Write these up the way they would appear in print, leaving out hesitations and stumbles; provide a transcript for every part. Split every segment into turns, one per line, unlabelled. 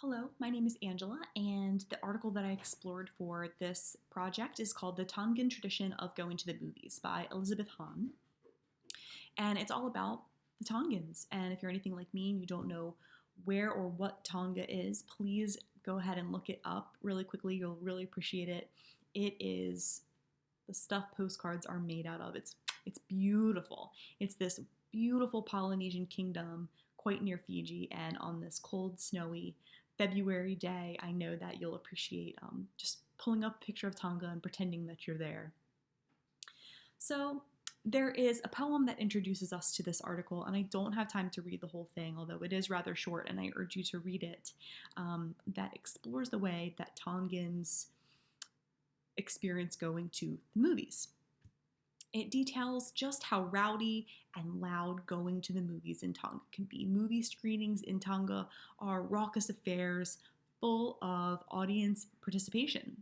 Hello, my name is Angela, and the article that I explored for this project is called The Tongan Tradition of Going to the Movies by Elizabeth Hahn. And it's all about the Tongans. And if you're anything like me and you don't know where or what Tonga is, please go ahead and look it up really quickly. You'll really appreciate it. It is the stuff postcards are made out of. It's beautiful. It's this beautiful Polynesian kingdom quite near Fiji, and on this cold, snowy February day, I know that you'll appreciate just pulling up a picture of Tonga and pretending that you're there. So there is a poem that introduces us to this article, and I don't have time to read the whole thing, although it is rather short, and I urge you to read it, that explores the way that Tongans experience going to the movies. It details just how rowdy and loud going to the movies in Tonga can be. Movie screenings in Tonga are raucous affairs full of audience participation.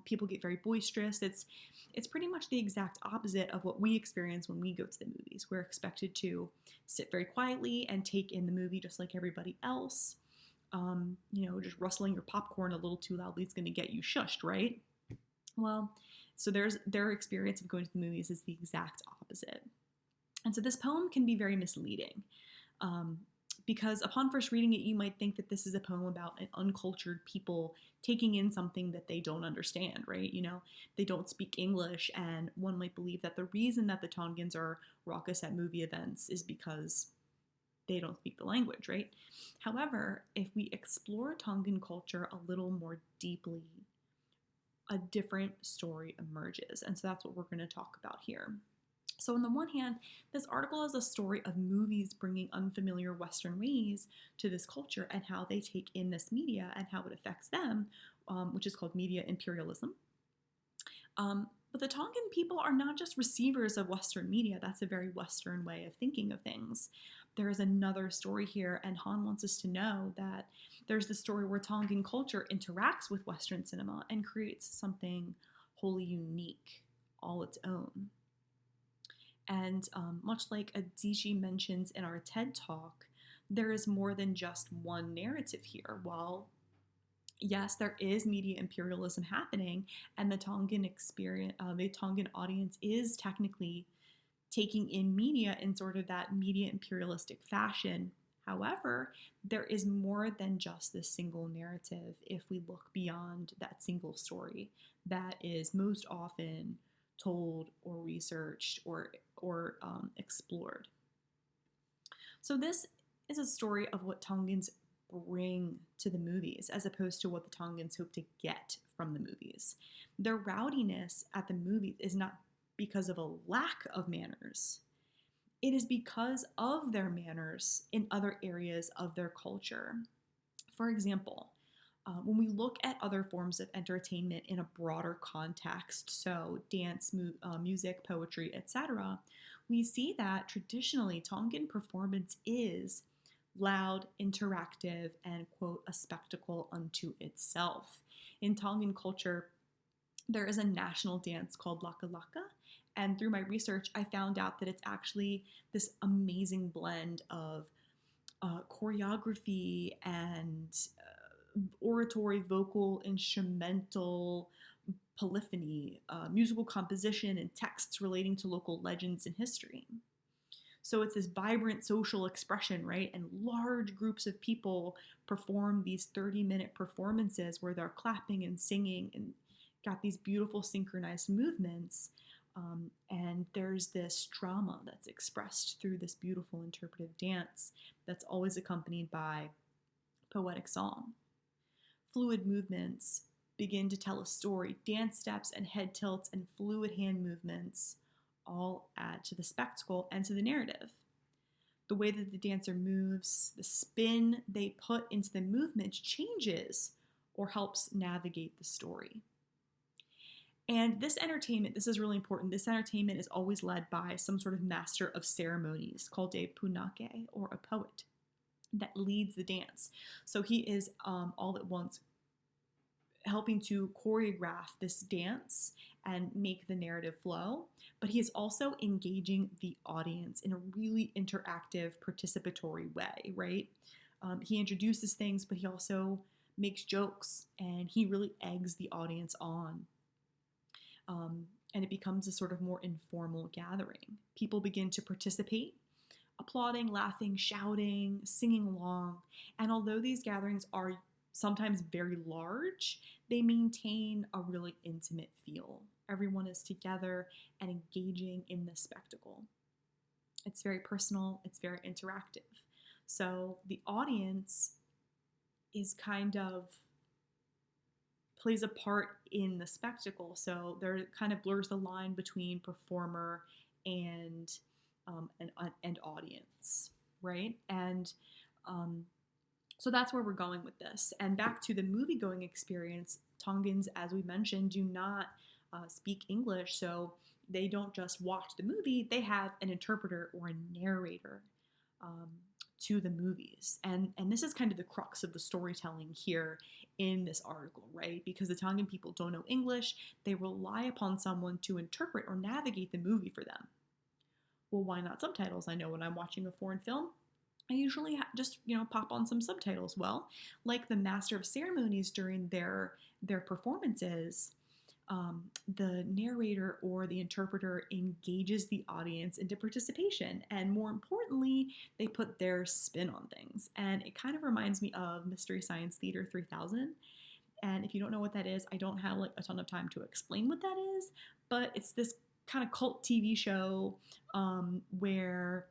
People get very boisterous. It's pretty much the exact opposite of what we experience when we go to the movies. We're expected to sit very quietly and take in the movie just like everybody else. Just rustling your popcorn a little too loudly is going to get you shushed, right? Well, so their experience of going to the movies is the exact opposite. And so this poem can be very misleading because upon first reading it, you might think that this is a poem about an uncultured people taking in something that they don't understand, right? They don't speak English, and one might believe that the reason that the Tongans are raucous at movie events is because they don't speak the language, right? However, if we explore Tongan culture a little more deeply, a different story emerges. And so that's what we're going to talk about here. So on the one hand, this article is a story of movies bringing unfamiliar Western ways to this culture and how they take in this media and how it affects them, which is called media imperialism. But the Tongan people are not just receivers of Western media. That's a very Western way of thinking of things. There is another story here, and Hahn wants us to know that there's the story where Tongan culture interacts with Western cinema and creates something wholly unique, all its own. And much like Adichie mentions in our TED Talk, there is more than just one narrative here. While yes, there is media imperialism happening, and the Tongan audience is technically taking in media in sort of that media imperialistic fashion. However, there is more than just this single narrative if we look beyond that single story that is most often told or researched or explored. So this is a story of what Tongans bring to the movies as opposed to what the Tongans hope to get from the movies. Their rowdiness at the movies is not because of a lack of manners. It is because of their manners in other areas of their culture. For example, when we look at other forms of entertainment in a broader context, so dance, music, poetry, etc., we see that traditionally Tongan performance is loud, interactive, and, quote, a spectacle unto itself. In Tongan culture, there is a national dance called Laka Laka, and through my research, I found out that it's actually this amazing blend of choreography and oratory, vocal, instrumental, polyphony, musical composition, and texts relating to local legends and history. So it's this vibrant social expression, right? And large groups of people perform these 30-minute performances where they're clapping and singing and got these beautiful synchronized movements. And there's this drama that's expressed through this beautiful interpretive dance that's always accompanied by poetic song. Fluid movements begin to tell a story. Dance steps and head tilts and fluid hand movements all add to the spectacle and to the narrative. The way that the dancer moves, the spin they put into the movement changes or helps navigate the story. And this entertainment, this is really important, this entertainment is always led by some sort of master of ceremonies called a punake, or a poet, that leads the dance. So he is all at once helping to choreograph this dance and make the narrative flow, but he is also engaging the audience in a really interactive, participatory way, right? He introduces things, but he also makes jokes, and he really eggs the audience on. And it becomes a sort of more informal gathering. People begin to participate, applauding, laughing, shouting, singing along. And although these gatherings are sometimes very large, they maintain a really intimate feel. Everyone is together and engaging in the spectacle. It's very personal, it's very interactive. So the audience is kind of plays a part in the spectacle. So there kind of blurs the line between performer and and audience, right? And so that's where we're going with this. And back to the movie going experience, Tongans, as we mentioned, do not speak English, so they don't just watch the movie, they have an interpreter or a narrator um, to the movies. And this is kind of the crux of the storytelling here in this article, right? Because the Tongan people don't know English, they rely upon someone to interpret or navigate the movie for them. Well, why not subtitles? I know when I'm watching a foreign film, I usually just pop on some subtitles. Well, like the master of ceremonies during their performances, the narrator or the interpreter engages the audience into participation, and more importantly, they put their spin on things. And it kind of reminds me of Mystery Science Theater 3000. And if you don't know what that is, I don't have like a ton of time to explain what that is, but it's this kind of cult TV show where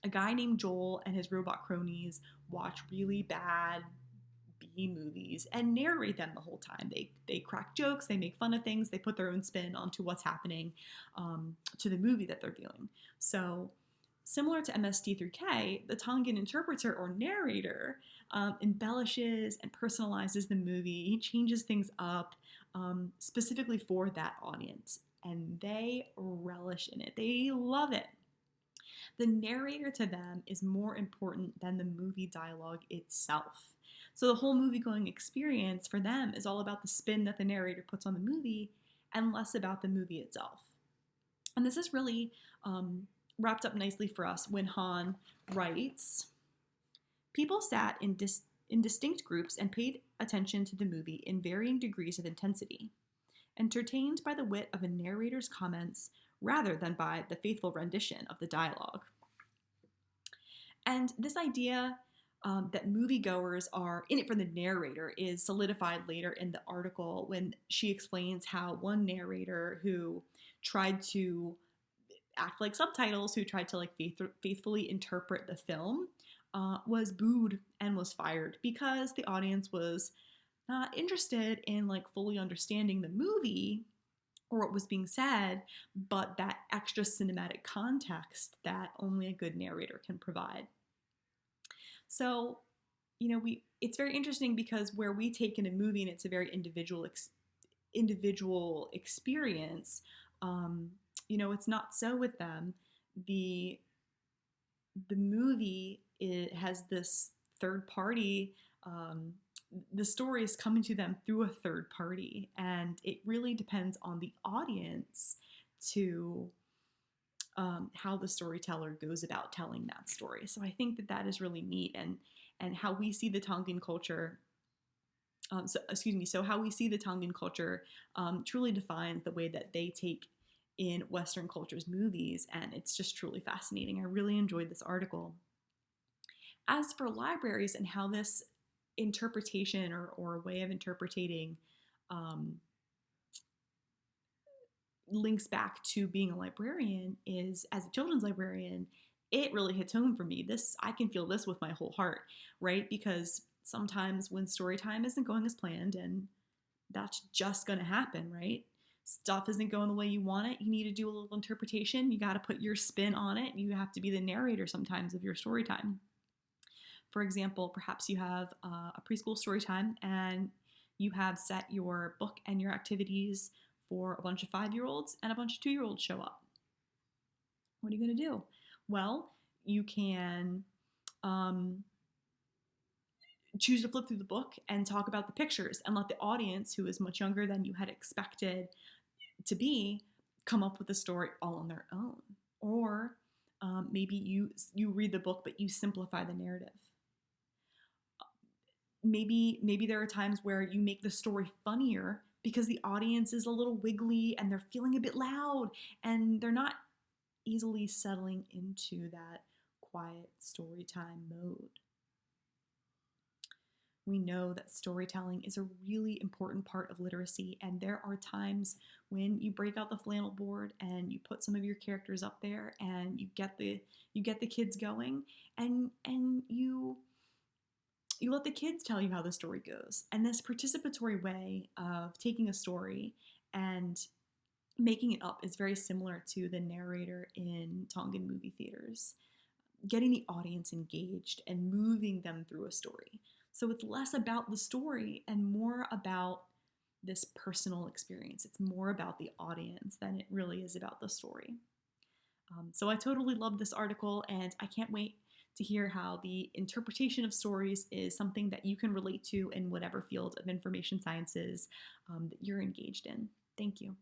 a guy named Joel and his robot cronies watch really bad B movies and narrate them the whole time. They crack jokes, they make fun of things, they put their own spin onto what's happening to the movie that they're viewing. So similar to MST3K, the Tongan interpreter or narrator embellishes and personalizes the movie. He changes things up specifically for that audience, and they relish in it. They love it. The narrator to them is more important than the movie dialogue itself. So the whole movie going experience for them is all about the spin that the narrator puts on the movie and less about the movie itself. And this is really wrapped up nicely for us when Han writes, people sat in distinct groups and paid attention to the movie in varying degrees of intensity, entertained by the wit of a narrator's comments rather than by the faithful rendition of the dialogue. And this idea that moviegoers are in it for the narrator is solidified later in the article when she explains how one narrator who tried to act like subtitles, who tried to like faithfully interpret the film, was booed and was fired because the audience was not interested in like fully understanding the movie or what was being said, but that extra cinematic context that only a good narrator can provide. So, it's very interesting because where we take in a movie and it's a very individual experience, it's not so with them. The movie, it has this third party. The story is coming to them through a third party, and it really depends on the audience to how the storyteller goes about telling that story. So I think that is really neat, and how we see the Tongan culture. So how we see the Tongan culture truly defines the way that they take in Western culture's movies, and it's just truly fascinating. I really enjoyed this article. As for libraries and how this interpretation or way of interpreting links back to being a librarian is, as a children's librarian, it really hits home for me. I can feel this with my whole heart, right? Because sometimes when story time isn't going as planned, and that's just going to happen, right? Stuff isn't going the way you want it. You need to do a little interpretation. You got to put your spin on it. You have to be the narrator sometimes of your story time. For example, perhaps you have a preschool story time and you have set your book and your activities for a bunch of 5-year-olds and a bunch of 2-year-olds show up. What are you going to do? Well, you can choose to flip through the book and talk about the pictures and let the audience, who is much younger than you had expected to be, come up with a story all on their own. Or maybe you read the book, but you simplify the narrative. maybe there are times where you make the story funnier because the audience is a little wiggly and they're feeling a bit loud and they're not easily settling into that quiet story time mode. We know that storytelling is a really important part of literacy, and there are times when you break out the flannel board and you put some of your characters up there and you get the kids going, and you let the kids tell you how the story goes. And this participatory way of taking a story and making it up is very similar to the narrator in Tongan movie theaters, getting the audience engaged and moving them through a story. So it's less about the story and more about this personal experience. It's more about the audience than it really is about the story. So I totally love this article, and I can't wait to hear how the interpretation of stories is something that you can relate to in whatever field of information sciences that you're engaged in. Thank you.